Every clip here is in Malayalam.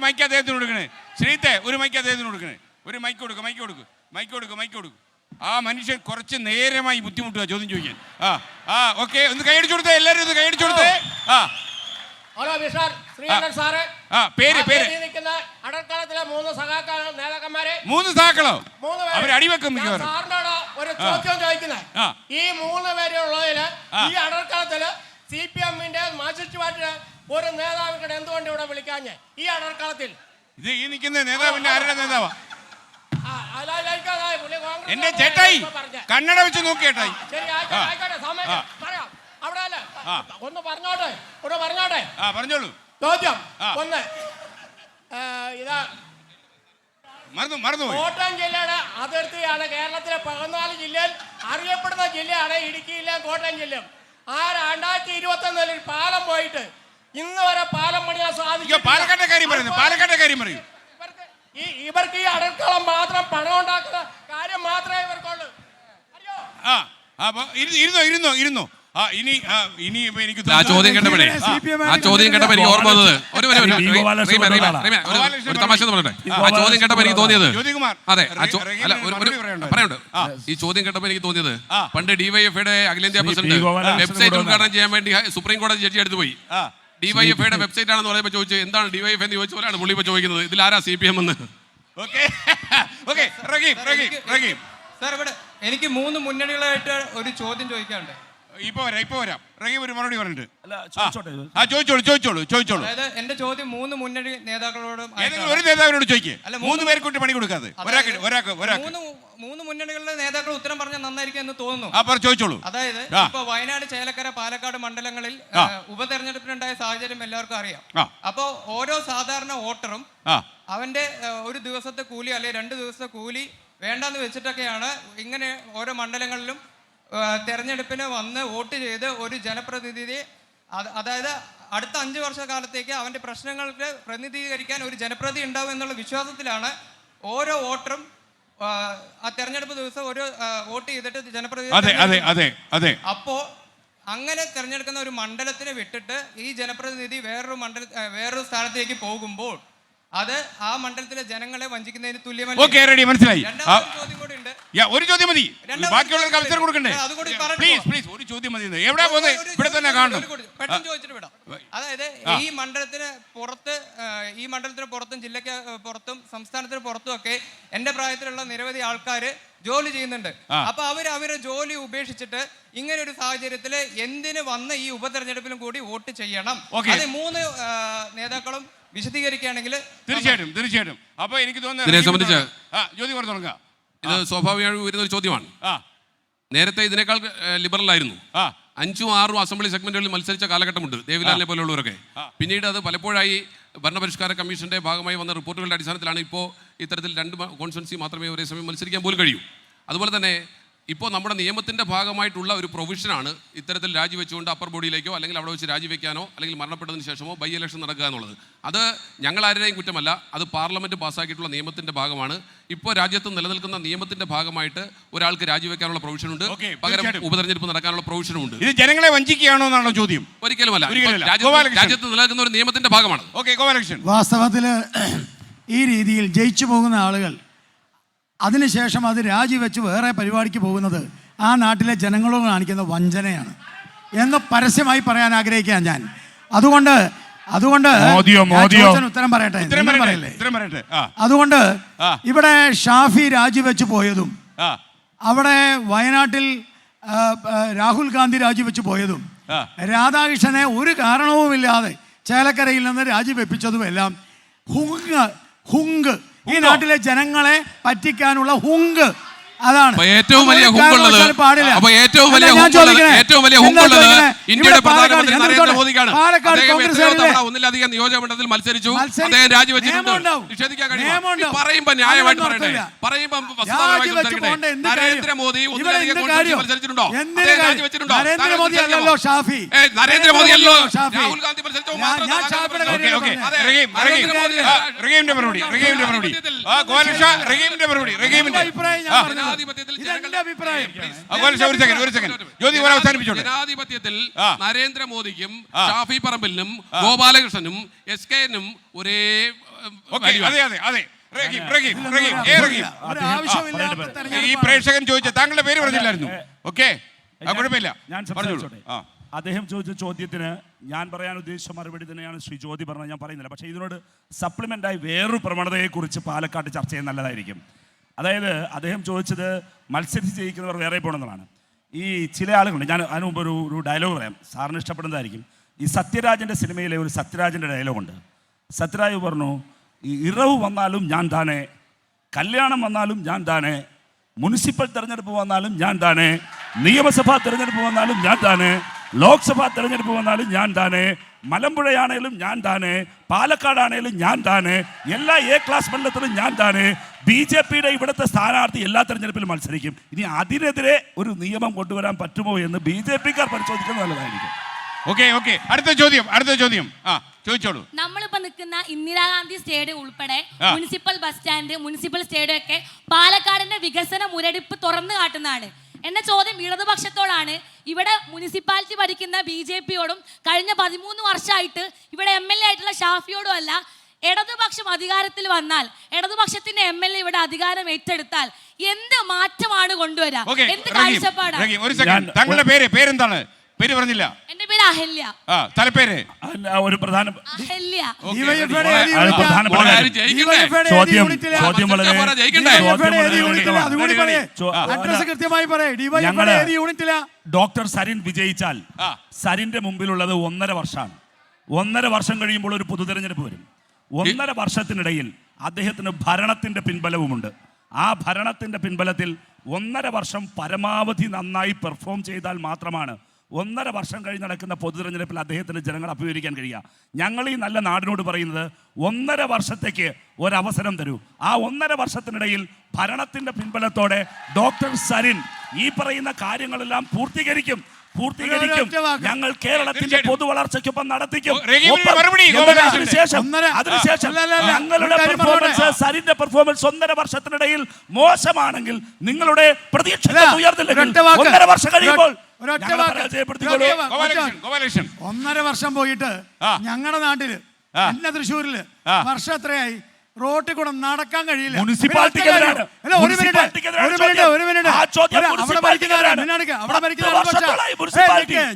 മൈക്ക് അദ്ദേഹത്തിന് കൊടുക്കണേ. ശ്രീത്തെ ഒരു മൈക്ക് അദ്ദേഹത്തിന് കൊടുക്കണേ. ഒരു മൈക്ക് കൊടുക്കും. ആ മനുഷ്യൻ കുറച്ച് നേരമായി ബുദ്ധിമുട്ടുക ചോദ്യം ചോദിക്കാൻ. ഓക്കെ, ഒന്ന് കൈയടിച്ചു കൊടുത്തേ, എല്ലാവരും ഒന്ന് കൈയടിച്ചു കൊടുത്തേ. Hello mister Sreekantan sir. പേര് അടൽക്കാലത്തിലെ 3 നേതാക്കന്മാരെ 3 സഹാക്കളോ അവർ അടിവെക്കും. സാറിനോട് ഒരു ചോദ്യം ചോദിക്കുന്നത്, ഈ 3 പേരുള്ളതില് ഈ അടൽക്കാലത്തില് CPM-ന്റെ മാർക്സിസ്റ്റ് പാർട്ടിയുടെ ഒരു നേതാവിനെ എന്തുകൊണ്ട് ഇവിടെ വിളിക്കാഞ്ഞ്? ഈ അടൽക്കാലത്തിൽ ഇത് ഈ നിൽക്കുന്ന നേതാവിന്റെ ആരുടെ നേതാവാ? എന്റെ ചേട്ടായി കണ്ണട വെച്ച് നോക്കി ചേട്ടായി. ഒന്ന് പറഞ്ഞോട്ടെ. പറഞ്ഞോളൂ. ചോദ്യം ഒന്ന്, ഇതാ മറന്നുപോയി. കോട്ടയം ജില്ലയുടെ അതിർത്തിയാണ്. കേരളത്തിലെ 14 ജില്ലയിൽ അറിയപ്പെടുന്ന ജില്ലയാണ് ഇടുക്കിയിലെ കോട്ടയം ജില്ല. 2021 പാലം പോയിട്ട് ഇന്ന് വരെ പാലം പണിയാൻ സാധിക്കും. പാലക്കാട്ടെ കാര്യം പറയൂ. ഇവർക്ക് ഈ അടൽക്കാലം മാത്രം പണം ഉണ്ടാക്കുന്ന കാര്യം മാത്രമേ ഇവർക്കുള്ളൂ. ഇരുന്നോ. ഇനി എനിക്ക് ആ ചോദ്യം കേട്ടപ്പോഴേ എനിക്ക് ഓർമ്മ വന്നത് ഒരു തമാശ പറയട്ടെ. ആ ചോദ്യം കേട്ടപ്പോൾ എനിക്ക് തോന്നിയത്, അതെ പറയണ്ട്, ഈ ചോദ്യം കേട്ടപ്പോൾ എനിക്ക് തോന്നിയത്, പണ്ട് ഡിവൈഎഫ്ഐയുടെ അഖിലേന്ത്യാ പ്രസിഡന്റ് വെബ്സൈറ്റ് ഉദ്ഘാടനം ചെയ്യാൻ വേണ്ടി സുപ്രീം കോടതി ജഡ്ജി അടുത്ത് പോയി. ഡിവൈഎഫ്ഐയുടെ വെബ്സൈറ്റ് ആണെന്ന് പറയുമ്പോൾ ചോദിച്ചു, എന്താണ് ഡിവൈഎഫ് എന്ന് ചോദിച്ചവരാണ് പുള്ളി ഇപ്പോൾ ചോദിക്കുന്നത്, ഇതിൽ ആരാ CPM എന്ന്. സാർ, ഇവിടെ എനിക്ക് 3 മുന്നണികളായിട്ട് ഒരു ചോദ്യം ചോദിക്കാനുണ്ട്. ഇപ്പൊ വരാം. റഹീം ഒരു മറുപടി പറഞ്ഞിട്ട് ചോദിച്ചോളൂ. അതായത് എന്റെ ചോദ്യം 3 മുന്നണി നേതാക്കളോടും ഒരു നേതാവിനോട് ചോദിക്കേ. 3 പേരെ കൊണ്ട് പണി കൊടുക്കാതെ 3 മുന്നണികളുടെ നേതാക്കൾ ഉത്തരം പറഞ്ഞാൽ നന്നായിരിക്കും എന്ന് തോന്നുന്നു. ചോദിച്ചോളൂ. അതായത് ഇപ്പൊ വയനാട്, ചേലക്കര, പാലക്കാട് മണ്ഡലങ്ങളിൽ ഉപതെരഞ്ഞെടുപ്പിനുണ്ടായ സാഹചര്യം എല്ലാവർക്കും അറിയാം. അപ്പോ ഓരോ സാധാരണ വോട്ടറും അവന്റെ ഒരു ദിവസത്തെ കൂലി അല്ലെങ്കിൽ 2 ദിവസത്തെ കൂലി വേണ്ടെന്ന് വെച്ചിട്ടൊക്കെയാണ് ഇങ്ങനെ ഓരോ മണ്ഡലങ്ങളിലും തെരഞ്ഞെടുപ്പിന് വന്ന് വോട്ട് ചെയ്ത് ഒരു ജനപ്രതിനിധി, അതായത് അടുത്ത 5 വർഷക്കാലത്തേക്ക് അവന്റെ പ്രശ്നങ്ങൾക്ക് പ്രതിനിധീകരിക്കാൻ ഒരു ജനപ്രതിനിധി ഉണ്ടാവും എന്നുള്ള വിശ്വാസത്തിലാണ് ഓരോ വോട്ടറും ആ തെരഞ്ഞെടുപ്പ് ദിവസം ഒരു വോട്ട് ചെയ്തിട്ട് ജനപ്രതിനിധി. അപ്പോ അങ്ങനെ തെരഞ്ഞെടുക്കുന്ന ഒരു മണ്ഡലത്തിനെ വിട്ടിട്ട് ഈ ജനപ്രതിനിധി വേറൊരു സ്ഥാനത്തേക്ക് പോകുമ്പോൾ അത് ആ മണ്ഡലത്തിലെ ജനങ്ങളെ വഞ്ചിക്കുന്നതിന് തുല്യമല്ല. മനസ്സിലായി. ചോദ്യം കൂടി ഉണ്ട്. ഒരു ചോദ്യം മതി, ബാക്കിയുള്ളവർക്ക് അവസരം കൊടുക്കണ്ടേ? ഒരു ചോദ്യം മതി. എവിടെ പോകുന്നത്? ഇവിടെ തന്നെ കാണണം. പെട്ടെന്ന് ചോദിച്ചിട്ട് വിടാം. അതായത് ഈ മണ്ഡലത്തിന് പുറത്തും ജില്ലയ്ക്ക് പുറത്തും സംസ്ഥാനത്തിന് പുറത്തും ഒക്കെ എന്റെ പ്രായത്തിലുള്ള നിരവധി ആൾക്കാര് ജോലി ചെയ്യുന്നുണ്ട്. അപ്പൊ അവരെ ജോലി ഉപേക്ഷിച്ചിട്ട് ഇങ്ങനെ ഒരു സാഹചര്യത്തിൽ എന്തിന് വന്ന് ഈ ഉപതെരഞ്ഞെടുപ്പിലും കൂടി വോട്ട് ചെയ്യണം? അത് 3 നേതാക്കളും വിശദീകരിക്കുകയാണെങ്കിൽ തീർച്ചയായിട്ടും. അപ്പൊ എനിക്ക് ഇതിനെ സംബന്ധിച്ച് ഇത് സ്വാഭാവികമായി വരുന്ന ഒരു ചോദ്യമാണ്. നേരത്തെ ഇതിനേക്കാൾ ലിബറൽ ആയിരുന്നു. 5ഉം 6ഉം അസംബ്ലി സെഗ്മെന്റുകളിൽ മത്സരിച്ച കാലഘട്ടമുണ്ട് ദേവിലാലിനെ പോലുള്ളവരൊക്കെ. പിന്നീട് അത് പലപ്പോഴായി ഭരണപരിഷ്കാര കമ്മീഷന്റെ ഭാഗമായി വന്ന റിപ്പോർട്ടുകളുടെ അടിസ്ഥാനത്തിലാണ് ഇപ്പോൾ ഇത്തരത്തിൽ 2 കോൺസ്റ്റിറ്റ്യുവൻസി മാത്രമേ ഒരേ സമയം മത്സരിക്കാൻ പോലും കഴിയൂ. അതുപോലെ തന്നെ ഇപ്പോൾ നമ്മുടെ നിയമത്തിൻ്റെ ഭാഗമായിട്ടുള്ള ഒരു പ്രൊവിഷനാണ് ഇത്തരത്തിൽ രാജിവെച്ചുകൊണ്ട് അപ്പർ ബോഡിയിലേക്കോ അല്ലെങ്കിൽ അവിടെ വെച്ച് രാജിവെക്കാനോ അല്ലെങ്കിൽ മരണപ്പെട്ടതിന് ശേഷമോ ബൈ ഇലക്ഷൻ നടക്കുക എന്നുള്ളത്. അത് ഞങ്ങളാരുടെയും കുറ്റമല്ല, അത് പാർലമെൻറ്റ് പാസ്സാക്കിയിട്ടുള്ള നിയമത്തിൻ്റെ ഭാഗമാണ്. ഇപ്പോൾ രാജ്യത്ത് നിലനിൽക്കുന്ന നിയമത്തിൻ്റെ ഭാഗമായിട്ട് ഒരാൾക്ക് രാജിവെക്കാനുള്ള പ്രൊവിഷനുണ്ട്, പകരം ഉപതെരഞ്ഞെടുപ്പ് നടക്കാനുള്ള പ്രൊവിഷനുമുണ്ട്. ഇത് ജനങ്ങളെ വഞ്ചിക്കുകയാണോ എന്നാണോ ചോദ്യം? ഒരിക്കലുമല്ല. രാജ്യത്ത് നിലനിൽക്കുന്ന ഒരു നിയമത്തിൻ്റെ ഭാഗമാണ്. വാസ്തവത്തിൽ ഈ രീതിയിൽ ജയിച്ചു പോകുന്ന ആളുകൾ അതിനുശേഷം അത് രാജിവെച്ച് വേറെ പരിപാടിക്ക് പോകുന്നത് ആ നാട്ടിലെ ജനങ്ങളോട് കാണിക്കുന്ന വഞ്ചനയാണ് എന്ന് പരസ്യമായി പറയാൻ ആഗ്രഹിക്കുകയാണ് ഞാൻ. അതുകൊണ്ട് ഉത്തരം പറയട്ടെ. അതുകൊണ്ട് ഇവിടെ ഷാഫി രാജിവെച്ച് പോയതും അവിടെ വയനാട്ടിൽ രാഹുൽ ഗാന്ധി രാജിവെച്ച് പോയതും രാധാകൃഷ്ണനെ ഒരു കാരണവുമില്ലാതെ ചേലക്കരയിൽ നിന്ന് രാജിവെപ്പിച്ചതും എല്ലാം ഹുങ്ക് ഈ നാട്ടിലെ ജനങ്ങളെ പറ്റിക്കാനുള്ള ഹുങ്ക്. അതാണ് ഏറ്റവും വലിയ ഹുങ്കുള്ളത്. ഇന്ത്യയുടെ പ്രധാനമന്ത്രി നരേന്ദ്രമോദിക്കാണ്. ഒന്നിലധികം നിയോജകമണ്ഡലത്തിൽ മത്സരിച്ചു, അദ്ദേഹം രാജിവെച്ചിട്ടുണ്ട്. നിഷേധിക്കാൻ കഴിയുമോ? പറയുമ്പോ ന്യായമായിട്ട് പറയട്ടെ, പറയുമ്പോ നരേന്ദ്രമോദി ഒന്നിലധികം മത്സരിച്ചിട്ടുണ്ടോ? രാജിവെച്ചിട്ടുണ്ടോ? നരേന്ദ്രമോദി അല്ലോ രാഹുൽ ഗാന്ധി മത്സരിച്ചോ? ജനാധിപത്യത്തിൽ നരേന്ദ്രമോദിക്കും ഷാഫി പറമ്പിലിനും ഗോപാലകൃഷ്ണനും SKനും ഒരേ ഓക്കേ, അതെ അതെ അതെ റഹീം, റഹീം, റഹീം, ഏ റഹീം. ഒരു ആവശ്യമില്ലാത്ത ഈ തെരഞ്ഞെടുപ്പാണ്. പ്രേക്ഷകൻ ചോദിച്ച താങ്കളുടെ പേര് പറഞ്ഞില്ലായിരുന്നു. ഓക്കെ, കുഴപ്പമില്ല, ഞാൻ പറഞ്ഞോളൂ. സംസാരിച്ചോട്ടെ. അദ്ദേഹം ചോദിച്ച ചോദ്യത്തിന് ഞാൻ പറയാൻ ഉദ്ദേശിച്ച മറുപടി തന്നെയാണ് ശ്രീ ജ്യോതി പറഞ്ഞത്. ഞാൻ പറയുന്നില്ല, പക്ഷേ ഇതിനോട് സപ്ലിമെൻ്റായി വേറൊരു പ്രവണതയെക്കുറിച്ച് പാലക്കാട് ചർച്ച ചെയ്യുന്നത് നല്ലതായിരിക്കും. അതായത് അദ്ദേഹം ചോദിച്ചത് മത്സരിച്ച് ജയിക്കുന്നവർ വേറെ പോകണമെന്നാണ്. ഈ ചില ആളുകളുണ്ട്, ഞാൻ അതിന് മുമ്പ് ഒരു ഡയലോഗ് പറയാം, സാറിന് ഇഷ്ടപ്പെടുന്നതായിരിക്കും. ഈ സത്യരാജൻ്റെ സിനിമയിലെ ഒരു സത്യരാജൻ്റെ ഡയലോഗുണ്ട്. സത്യരാജ് പറഞ്ഞു, ഈ ഇറവ് വന്നാലും ഞാൻ താനെ, കല്യാണം വന്നാലും ഞാൻ താനെ, മുനിസിപ്പൽ തെരഞ്ഞെടുപ്പ് വന്നാലും ഞാൻ താനെ, നിയമസഭാ തെരഞ്ഞെടുപ്പ് വന്നാലും ഞാൻ താനെ, ലോക്സഭാ തെരഞ്ഞെടുപ്പ് വന്നാലും ഞാൻ താനെ, മലമ്പുഴയാണേലും ഞാൻ താനെ, പാലക്കാടാണേലും ഞാൻ താനെ, എല്ലാ എ ക്ലാസ് മണ്ഡലത്തിലും ഞാൻ താനെ. BJP-യുടെ ഇവിടുത്തെ സ്ഥാനാർത്ഥി എല്ലാ തെരഞ്ഞെടുപ്പിലും മത്സരിക്കും. ഇനി അതിനെതിരെ ഒരു നിയമം കൊണ്ടുവരാൻ പറ്റുമോ എന്ന് BJP-ക്കാർ പരിശോധിക്കുന്നത് നല്ലതായിരിക്കും. ഓക്കെ ഓക്കെ, അടുത്ത ചോദ്യം ആ ചോദിച്ചോളൂ. നമ്മളിപ്പോ നിൽക്കുന്ന ഇന്ദിരാഗാന്ധി സ്റ്റേഡിയം ഉൾപ്പെടെ municipal bus stand, municipal stadium ഒക്കെ പാലക്കാടിന്റെ വികസന മുരടിപ്പ് തുറന്നു കാട്ടുന്നതാണ്. എന്റെ ചോദ്യം ഇടതുപക്ഷത്തോടാണ്. ഇവിടെ മുനിസിപ്പാലിറ്റി ഭരിക്കുന്ന BJP-യോടും കഴിഞ്ഞ 13 വർഷമായിട്ട് ഇവിടെ MLA ആയിട്ടുള്ള ഷാഫിയോടും അല്ല, ഇടതുപക്ഷം അധികാരത്തിൽ വന്നാൽ, ഇടതുപക്ഷത്തിന്റെ MLA ഇവിടെ അധികാരം ഏറ്റെടുത്താൽ എന്ത് മാറ്റമാണ് കൊണ്ടുവരാ? എന്ത് കാഴ്ചപ്പാടാണ്? ഒരു സെക്കൻഡ്, താങ്കളുടെ പേരെന്താണ്? പേര് പറഞ്ഞില്ല. എന്റെ പേര് അഹല്യ. തലപ്പേര് ഒരു പ്രധാന അഹല്യ. അഡ്രസ് കൃത്യമായി ഡോക്ടർ സരിൻ വിജയിച്ചാൽ സരിന്റെ മുമ്പിലുള്ളത് 1.5 വർഷമാണ്. 1.5 വർഷം കഴിയുമ്പോൾ ഒരു പൊതുതെരഞ്ഞെടുപ്പ് വരും. 1.5 വർഷത്തിനിടയിൽ അദ്ദേഹത്തിന് ഭരണത്തിന്റെ പിൻബലവുമുണ്ട്. ആ ഭരണത്തിന്റെ പിൻബലത്തിൽ 1.5 വർഷം പരമാവധി നന്നായി പെർഫോം ചെയ്താൽ മാത്രമാണ് 1.5 വർഷം കഴിഞ്ഞ് നടക്കുന്ന പൊതുതെരഞ്ഞെടുപ്പിൽ അദ്ദേഹത്തിന് ജനങ്ങൾ അഭിമുഖീകരിക്കാൻ കഴിയുക. ഞങ്ങൾ ഈ നല്ല നാടിനോട് പറയുന്നത് 1.5 വർഷത്തേക്ക് ഒരവസരം തരൂ. ആ 1.5 വർഷത്തിനിടയിൽ ഭരണത്തിന്റെ പിൻബലത്തോടെ ഡോക്ടർ സരിൻ ഈ പറയുന്ന കാര്യങ്ങളെല്ലാം പൂർത്തീകരിക്കും. ഞങ്ങൾ കേരളത്തിന്റെ പൊതു വളർച്ചയ്ക്കൊപ്പം നടത്തിക്കും. അതിനുശേഷം ഞങ്ങളുടെ പെർഫോമൻസ്, സരിന്റെ പെർഫോമൻസ് 1.5 വർഷത്തിനിടയിൽ മോശമാണെങ്കിൽ നിങ്ങളുടെ പ്രതീക്ഷ ഉയർന്നില്ലെങ്കിൽ 1.5 വർഷം കഴിയുമ്പോൾ 1.5 വർഷം പോയിട്ട് ഞങ്ങളുടെ നാട്ടില് എന്നെ തൃശ്ശൂരില് വർഷം എത്രയായി റോട്ടിൽ കൂടെ നടക്കാൻ കഴിയില്ല.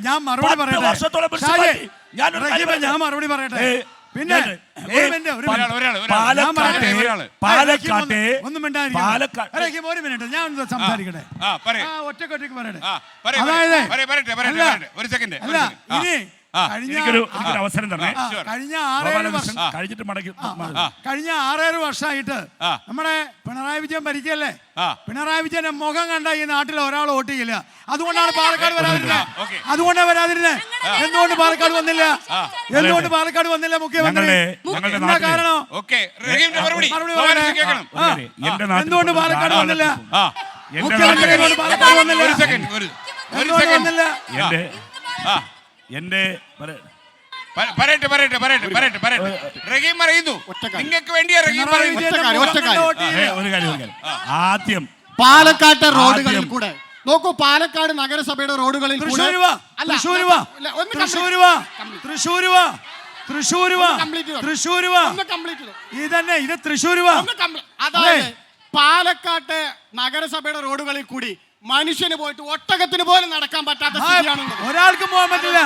ഞാൻ മറുപടി പറയട്ടെ. പിന്നെ ഒരു മിനിറ്റ് ഞാൻ സംസാരിക്കട്ടെ. ഒറ്റക്കൊറ്റക്ക് പറയട്ടെ. ഇനി അവസരം തന്നെ കഴിഞ്ഞ 6-7 വർഷമായിട്ട് നമ്മുടെ പിണറായി വിജയൻ ഭരിക്കല്ലേ. പിണറായി വിജയന്റെ മുഖം കണ്ട ഈ നാട്ടിൽ ഒരാൾ വോട്ട് ചെയ്യില്ല. അതുകൊണ്ടാണ് പാലക്കാട് വരാതിരുന്നത്. എന്തുകൊണ്ട് പാലക്കാട് വന്നില്ല? മുഖ്യമന്ത്രി എന്താ കാരണം? എന്തുകൊണ്ട് പാലക്കാട് വന്നില്ല? മുഖ്യമന്ത്രി പാലക്കാട് വന്നില്ല? ആദ്യം പാലക്കാട്ടെ റോഡുകളിൽ കൂടെ നോക്കൂ. പാലക്കാട് നഗരസഭയുടെ റോഡുകളിൽ അതായത് പാലക്കാട്ടെ നഗരസഭയുടെ റോഡുകളിൽ കൂടി മനുഷ്യന് പോയിട്ട് ഒട്ടകത്തിന് പോലും നടക്കാൻ പറ്റാത്ത സ്ഥിതിയാണുള്ളത്. ഒരാൾക്കും പോകാൻ പറ്റില്ല.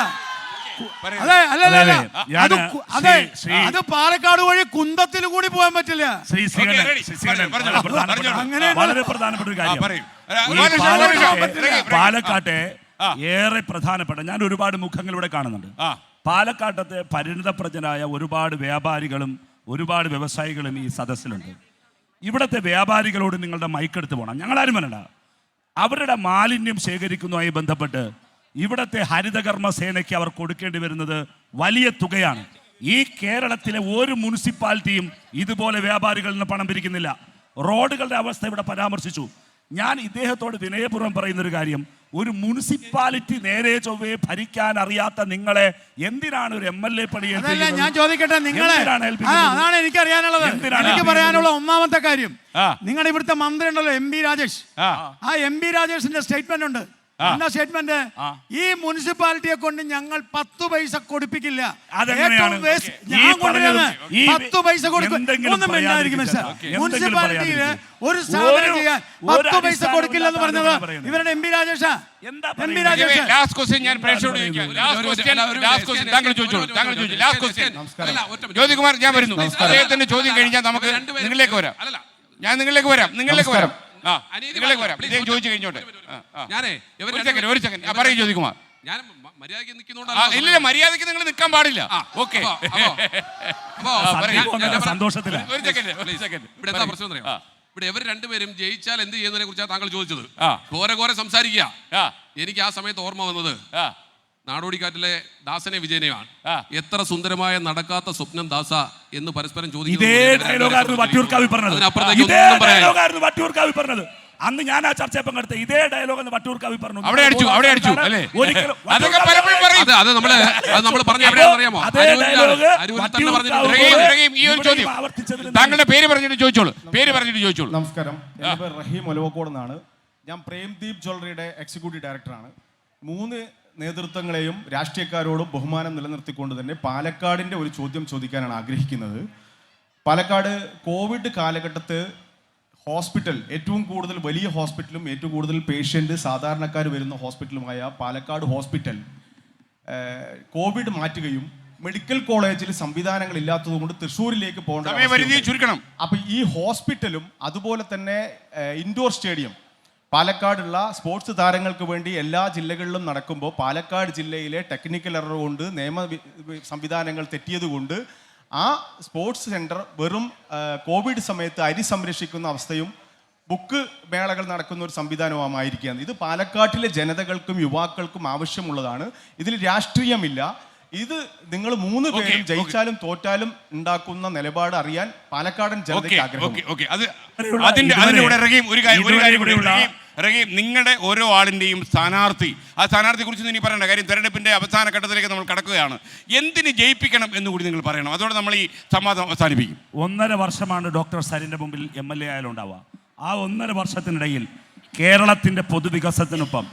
അത് പാലക്കാട് വഴി കുന്തത്തിൽ കൂടി പോകാൻ പറ്റില്ല. വളരെ പ്രധാനപ്പെട്ട ഒരു കാര്യം പാലക്കാട്ടെ ഏറെ പ്രധാനപ്പെട്ട, ഞാൻ ഒരുപാട് മുഖങ്ങൾ ഇവിടെ കാണുന്നുണ്ട്. പാലക്കാട്ടത്തെ പരിണിതപ്രജ്ഞരായ ഒരുപാട് വ്യാപാരികളും ഒരുപാട് വ്യവസായികളും ഈ സദസ്സിലുണ്ട്. ഇവിടുത്തെ വ്യാപാരികളോട് നിങ്ങളുടെ മൈക്കെടുത്ത് പോകണം. ഞങ്ങളാരും വരണ്ട. അവരുടെ മാലിന്യം ശേഖരിക്കുന്നതുമായി ബന്ധപ്പെട്ട് ഇവിടുത്തെ ഹരിതകർമ്മ സേനയ്ക്ക് അവർ കൊടുക്കേണ്ടി വരുന്നത് വലിയ തുകയാണ്. ഈ കേരളത്തിലെ ഒരു മുനിസിപ്പാലിറ്റിയും ഇതുപോലെ വ്യാപാരികളിൽ നിന്ന് പണം പിരിക്കുന്നില്ല. റോഡുകളുടെ അവസ്ഥ ഇവിടെ പരാമർശിച്ചു. ഞാൻ ഇദ്ദേഹത്തോട് വിനയപൂർവ്വം പറയുന്നൊരു കാര്യം, ഒരു മുനിസിപ്പാലിറ്റി നേരെ ചൊവ്വേ ഭരിക്കാൻ അറിയാത്ത നിങ്ങളെ എന്തിനാണ് ഒരു MLA പണി? ഞാൻ ചോദിക്കട്ടെ, അതാണ് എനിക്ക് അറിയാനുള്ളത്. എനിക്ക് പറയാനുള്ള ഒന്നാമത്തെ കാര്യം, നിങ്ങളുടെ ഇവിടുത്തെ മന്ത്രി ഉണ്ടല്ലോ MP രാജേഷ്, ആ MP രാജേഷിന്റെ സ്റ്റേറ്റ്മെന്റ് ഉണ്ട്. എന്താ സ്റ്റേറ്റ്മെന്റ്? ഈ മുനിസിപ്പാലിറ്റിയെ കൊണ്ട് ഞങ്ങൾ 10 പൈസ കൊടുപ്പിക്കില്ല. അതെങ്ങനെയാണ്? ഏറ്റവും waste ഈ ഞാൻ കൊണ്ടുവരുന്നത് ഈ 10 പൈസ കൊടുക്കും. എന്തെങ്കിലും ഒന്നും മിണ്ടാതിരിക്കും മിസ്റ്റർ. എന്തെങ്കിലും മുനിസിപ്പാലിറ്റിയിൽ പറയാതിരിക്കും. ഒരു സാധനം ചെയ്യാൻ 10 പൈസ അടിസ്ഥാനവും കൊടുക്കില്ല എന്ന് പറഞ്ഞത് പറയുന്നത്. ഇവരുടെ എം പി രാജേഷാ. എന്താ എം പി പറയുന്നത്? രാജേഷ് ലാസ്റ്റ് ക്വസ്റ്റ്യൻ ഞാൻ പ്രേക്ഷകരോട് ചോദിക്കാം. ലാസ്റ്റ് ക്വസ്റ്റ്യൻ താങ്കൾ ചോദിച്ചോളൂ. താങ്കൾ ചോദിച്ചു. ലാസ്റ്റ് ക്വസ്റ്റ്യൻ ജ്യോതികുമാർ, ഞാൻ വരുന്നു. അദ്ദേഹത്തിന്റെ ചോദ്യം കഴിഞ്ഞാൽ നമുക്ക് നിങ്ങളിലേക്ക് വരാം. ഞാൻ നിങ്ങളിലേക്ക് വരാം. നിങ്ങളിലേക്ക് വരാം. നിങ്ങളിലേക്ക് വരാം. ഇദ്ദേഹം ചോദിച്ചു കഴിഞ്ഞോട്ടെ. ഞാനേ ഒരു സെക്കൻഡ് പറയൂ ജ്യോതികുമാർ. ഞാൻ മര്യാദയ്ക്ക് നിൽക്കുന്നോണ്ടാണ്. ഇല്ല, മര്യാദയ്ക്ക് നിങ്ങൾ നിൽക്കാൻ പാടില്ല. ഓക്കെ, സന്തോഷത്തില. ഒരു സെക്കൻഡ്. ഇവിടെ എന്താ പ്രശ്നം അറിയാം? ഇവിടെ ഇവർ രണ്ടുപേരും ജയിച്ചാൽ എന്ത് ചെയ്യുന്നതിനെ കുറിച്ചാണ് താങ്കൾ ചോദിച്ചത്. ഘോരെ സംസാരിക്കുക. എനിക്ക് ആ സമയത്ത് ഓർമ്മ വന്നത് നാടോടിക്കാറ്റിലെ ദാസനെ വിജയനെയാണ്. എത്ര സുന്ദരമായ നടക്കാത്ത സ്വപ്നം ദാസ എന്ന് പരസ്പരം ഇതേ ഡയലോഗായിരുന്നു വട്ടിയൂർക്കാവി പറഞ്ഞത്. ഇതേ ഡയലോഗായിരുന്നു വട്ടിയൂർക്കാവി പറഞ്ഞത്. അന്ന് ഞാൻ ആ ചർച്ചയിൽ പങ്കെടുത്ത ഇതേ ഡയലോഗ് വട്ടിയൂർക്കാവി പറഞ്ഞു. അവിടെ അടിച്ചു അല്ലേ? ഒരിക്കലും അതൊക്കെ പലപ്പോഴും പറയും. അത് നമ്മൾ പറഞ്ഞ എവിടെയാണെന്നറിയാമോ? അതേ ഡയലോഗ് ഈ ഒരു ചോദ്യം താങ്കളുടെ പേര് പറഞ്ഞിട്ട് ചോദിച്ചോളൂ. പേര് പറഞ്ഞിട്ട് ചോദിച്ചോളൂ. നമസ്കാരം, എൻ്റെ പേര് റഹീം ഒലവക്കോട് എന്നാണ്. ഞാൻ പ്രേംദീപ് ജ്വല്ലറിയുടെ എക്സിക്യൂട്ടീവ് ഡയറക്ടറാണ്. 3 നേതൃത്വങ്ങളെയും രാഷ്ട്രീയക്കാരോടും ബഹുമാനം നിലനിർത്തിക്കൊണ്ട് തന്നെ പാലക്കാടിൻ്റെ ഒരു ചോദ്യം ചോദിക്കാനാണ് ആഗ്രഹിക്കുന്നത്. പാലക്കാട് കോവിഡ് കാലഘട്ടത്ത് ഹോസ്പിറ്റൽ, ഏറ്റവും കൂടുതൽ വലിയ ഹോസ്പിറ്റലും ഏറ്റവും കൂടുതൽ പേഷ്യൻ്റ് സാധാരണക്കാർ വരുന്ന ഹോസ്പിറ്റലുമായ പാലക്കാട് ഹോസ്പിറ്റൽ കോവിഡ് മാറ്റുകയും മെഡിക്കൽ കോളേജിൽ സംവിധാനങ്ങൾ ഇല്ലാത്തതുകൊണ്ട് തൃശ്ശൂരിലേക്ക് പോകേണ്ട. അപ്പം ഈ ഹോസ്പിറ്റലും അതുപോലെ തന്നെ ഇൻഡോർ സ്റ്റേഡിയം പാലക്കാടുള്ള സ്പോർട്സ് താരങ്ങൾക്ക് വേണ്ടി എല്ലാ ജില്ലകളിലും നടക്കുമ്പോൾ പാലക്കാട് ജില്ലയിലെ ടെക്നിക്കൽ എറർ കൊണ്ട് നിയമ സംവിധാനങ്ങൾ തെറ്റിയതുകൊണ്ട് ആ സ്പോർട്സ് സെൻറ്റർ വെറും കോവിഡ് സമയത്ത് അരി സംരക്ഷിക്കുന്ന അവസ്ഥയും ബുക്ക് മേളകൾ നടക്കുന്ന ഒരു സംവിധാനവുമായിരിക്കുകയാണ്. ഇത് പാലക്കാട്ടിലെ ജനതകൾക്കും യുവാക്കൾക്കും ആവശ്യമുള്ളതാണ്. ഇതിൽ രാഷ്ട്രീയമില്ല. ഇത് നിങ്ങൾ 3 പേരും ജയിച്ചാലും തോറ്റാലും ഉണ്ടാക്കുന്ന നിലപാട് അറിയാൻ പാലക്കാടൻ ജനതയ്ക്ക് ആഗ്രഹം. നിങ്ങളുടെ ഓരോ ആളിന്റെയും സ്ഥാനാർത്ഥി, ആ സ്ഥാനാർത്ഥിയെ കുറിച്ച് ഇനി പറയേണ്ട കാര്യം തെരഞ്ഞെടുപ്പിന്റെ അവസാന ഘട്ടത്തിലേക്ക് നമ്മൾ കടക്കുകയാണ്. എന്തിന് ജയിപ്പിക്കണം എന്നുകൂടി നിങ്ങൾ പറയണം. അതോടെ നമ്മൾ ഈ സംവാദം അവസാനിപ്പിക്കും. 1.5 വർഷമാണ് ഡോക്ടർ സരിന്റെ മുമ്പിൽ MLA ആയാലുണ്ടാവുക. ആ 1.5 വർഷത്തിനിടയിൽ കേരളത്തിന്റെ പൊതുവികസനത്തിനൊപ്പം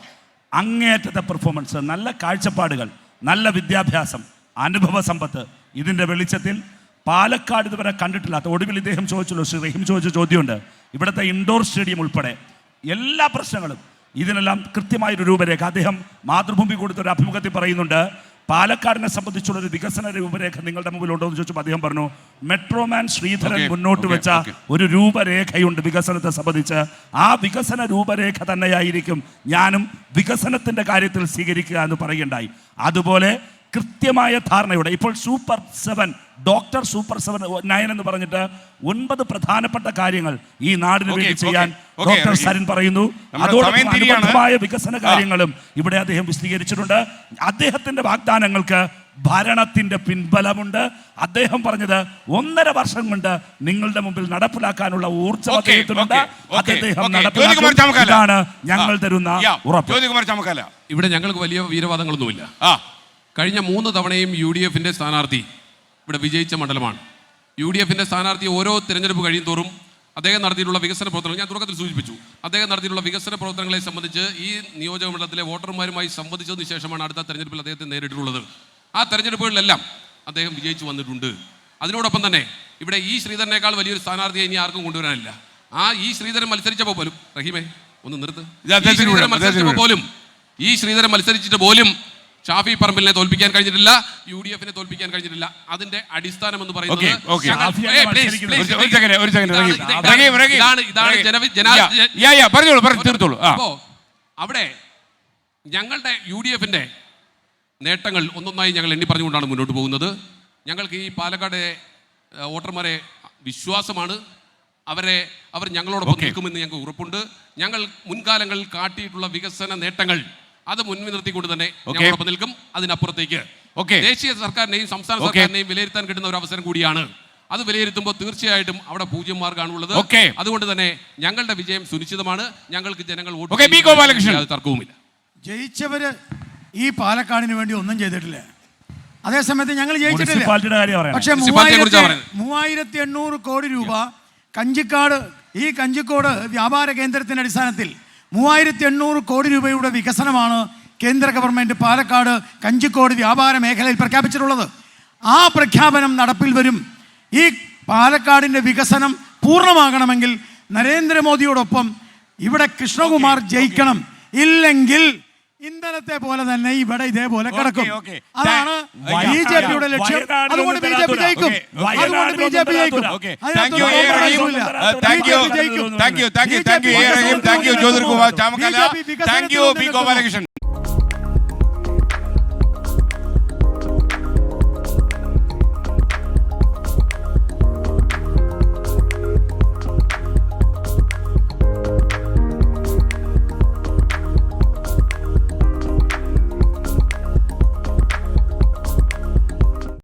അങ്ങേയറ്റത്തെ പെർഫോമൻസ്, നല്ല കാഴ്ചപ്പാടുകൾ, നല്ല വിദ്യാഭ്യാസം, അനുഭവ സമ്പത്ത്, ഇതിൻ്റെ വെളിച്ചത്തിൽ പാലക്കാട് ഇതുവരെ കണ്ടിട്ടില്ലാത്ത, ഒടുവിൽ ഇദ്ദേഹം ചോദിച്ചല്ലോ, ശ്രീ റഹീം ചോദിച്ച ചോദ്യമുണ്ട്, ഇവിടുത്തെ ഇൻഡോർ സ്റ്റേഡിയം ഉൾപ്പെടെ എല്ലാ പ്രശ്നങ്ങളും, ഇതിനെല്ലാം കൃത്യമായൊരു രൂപരേഖ അദ്ദേഹം മാതൃഭൂമി കൊടുത്തൊരു അഭിമുഖത്തിൽ പറയുന്നുണ്ട്. പാലക്കാടിനെ സംബന്ധിച്ചുള്ളൊരു വികസന രൂപരേഖ നിങ്ങളുടെ മുമ്പിലുണ്ടോ എന്ന് ചോദിച്ചപ്പോൾ അദ്ദേഹം പറഞ്ഞു, മെട്രോമാൻ ശ്രീധരൻ മുന്നോട്ട് വെച്ച ഒരു രൂപരേഖയുണ്ട് വികസനത്തെ സംബന്ധിച്ച്. ആ വികസന രൂപരേഖ തന്നെയായിരിക്കും ഞാനും വികസനത്തിൻ്റെ കാര്യത്തിൽ സ്വീകരിക്കുക എന്ന് പറയുകയുണ്ടായി. അതുപോലെ കൃത്യമായ ധാരണയോടെ ഇപ്പോൾ സൂപ്പർ 7 ഡോക്ടർ സൂപ്പർ 9 എന്ന് പറഞ്ഞിട്ട് 9 പ്രധാനപ്പെട്ട കാര്യങ്ങൾ ഈ നാടിന് വേണ്ടി ചെയ്യാൻ ഡോക്ടർ സരിൻ പറയുന്നു. അതോടൊപ്പം അനുബന്ധമായ വികസന കാര്യങ്ങളും ഇവിടെ അദ്ദേഹം വിശദീകരിച്ചിട്ടുണ്ട്. അദ്ദേഹത്തിന്റെ വാഗ്ദാനങ്ങൾക്ക് ഭരണത്തിന്റെ പിൻബലമുണ്ട്. അദ്ദേഹം പറഞ്ഞത് 1.5 വർഷം കൊണ്ട് നിങ്ങളുടെ മുമ്പിൽ നടപ്പിലാക്കാനുള്ള ഊർജ്ജം അദ്ദേഹത്തിനുണ്ട്. അദ്ദേഹം നടപ്പിലാക്കും. ഇതാണ് ഞങ്ങൾ തരുന്ന ഉറപ്പ്. ഇവിടെ ഞങ്ങൾക്ക് വലിയ വീരവാദങ്ങളൊന്നുമില്ല. കഴിഞ്ഞ 3 തവണയും UDFന്റെ സ്ഥാനാർത്ഥി ഇവിടെ വിജയിച്ച മണ്ഡലമാണ്. UDFന്റെ സ്ഥാനാർത്ഥി ഓരോ തിരഞ്ഞെടുപ്പ് കഴിയും തോറും അദ്ദേഹം നടത്തിയിട്ടുള്ള വികസന പ്രവർത്തനങ്ങൾ ഞാൻ തുടക്കത്തിൽ സൂചിപ്പിച്ചു. അദ്ദേഹം നടത്തിയിട്ടുള്ള വികസന പ്രവർത്തനങ്ങളെ സംബന്ധിച്ച് ഈ നിയോജക മണ്ഡലത്തിലെ വോട്ടർമാരുമായി സംവദിച്ചതിന് ശേഷമാണ് അടുത്ത തെരഞ്ഞെടുപ്പിൽ അദ്ദേഹത്തെ നേരിട്ടുള്ളത്. ആ തെരഞ്ഞെടുപ്പുകളിലെല്ലാം അദ്ദേഹം വിജയിച്ചു വന്നിട്ടുണ്ട്. അതിനോടൊപ്പം തന്നെ ഇവിടെ ഈ ശ്രീധരനേക്കാൾ വലിയൊരു സ്ഥാനാർത്ഥിയെ ഇനി ആർക്കും കൊണ്ടുവരാനില്ല. ഈ ശ്രീധരൻ മത്സരിച്ചപ്പോൾ പോലും, റഹീമേ ഒന്ന് നിർത്ത്, ഈ ശ്രീധരൻ മത്സരിച്ചിട്ട് പോലും ഷാഫി പറമ്പിലിനെ തോൽപ്പിക്കാൻ കഴിഞ്ഞിട്ടില്ല, UDFനെ തോൽപ്പിക്കാൻ കഴിഞ്ഞിട്ടില്ല. അതിന്റെ അടിസ്ഥാനം എന്ന് പറയുന്നത് അവിടെ ഞങ്ങളുടെ UDFന്റെ നേട്ടങ്ങൾ ഒന്നൊന്നായി ഞങ്ങൾ എണ്ണി പറഞ്ഞുകൊണ്ടാണ് മുന്നോട്ട് പോകുന്നത്. ഞങ്ങൾക്ക് ഈ പാലക്കാട് വോട്ടർമാരെ വിശ്വാസമാണ്. അവർ ഞങ്ങളോടൊപ്പം നിൽക്കുമെന്ന് ഞങ്ങൾക്ക് ഉറപ്പുണ്ട്. ഞങ്ങൾ മുൻകാലങ്ങളിൽ കാട്ടിയിട്ടുള്ള വികസന നേട്ടങ്ങൾ അത് മുൻപിൽ നിർത്തിക്കൊണ്ട് തന്നെ ഞങ്ങളോടൊപ്പം നിൽക്കും. അതിനപ്പുറത്തേക്ക് ദേശീയ സർക്കാരിനെയും സംസ്ഥാന സർക്കാരിനെയും വിലയിരുത്താൻ കിട്ടുന്ന ഒരു അവസരം കൂടിയാണ്. അത് വിലയിരുത്തുമ്പോൾ തീർച്ചയായിട്ടും അവിടെ 0 മാർക്കാണുള്ളത്. അതുകൊണ്ട് തന്നെ ഞങ്ങളുടെ വിജയം സുനിശ്ചിതമാണ്. ഞങ്ങൾക്ക് ജനങ്ങൾ വോട്ട് തർക്കവുമില്ല. ജയിച്ചവര് ഈ പാലക്കാടിന് വേണ്ടി ഒന്നും ചെയ്തിട്ടില്ല. അതേസമയത്ത് ഞങ്ങൾ ജയിച്ചിട്ടില്ല. പക്ഷെ 3800 കോടി രൂപ കഞ്ചിക്കോട് വ്യാപാര കേന്ദ്രത്തിന്റെ അടിസ്ഥാനത്തിൽ 3800 കോടി രൂപയുടെ വികസനമാണ് കേന്ദ്ര ഗവൺമെൻറ് പാലക്കാട് കഞ്ചിക്കോട് വ്യാപാര മേഖലയിൽ പ്രഖ്യാപിച്ചിട്ടുള്ളത്. ആ പ്രഖ്യാപനം നടപ്പിൽ വരും. ഈ പാലക്കാടിൻ്റെ വികസനം പൂർണ്ണമാകണമെങ്കിൽ നരേന്ദ്രമോദിയോടൊപ്പം ഇവിടെ കൃഷ്ണകുമാർ ജയിക്കണം. ഇല്ലെങ്കിൽ ഇന്നലത്തെ പോലെ തന്നെ ഇവിടെ ഇതേപോലെ കിടക്കും. അതാണ് BJPയുടെ ലക്ഷ്യം. അതുകൊണ്ട് BJP ജയിക്കും. അതുകൊണ്ട് BJP ജയിക്കും. Thank you Jyothirkumar Chamakkala. Thank you P Gopalakrishnan.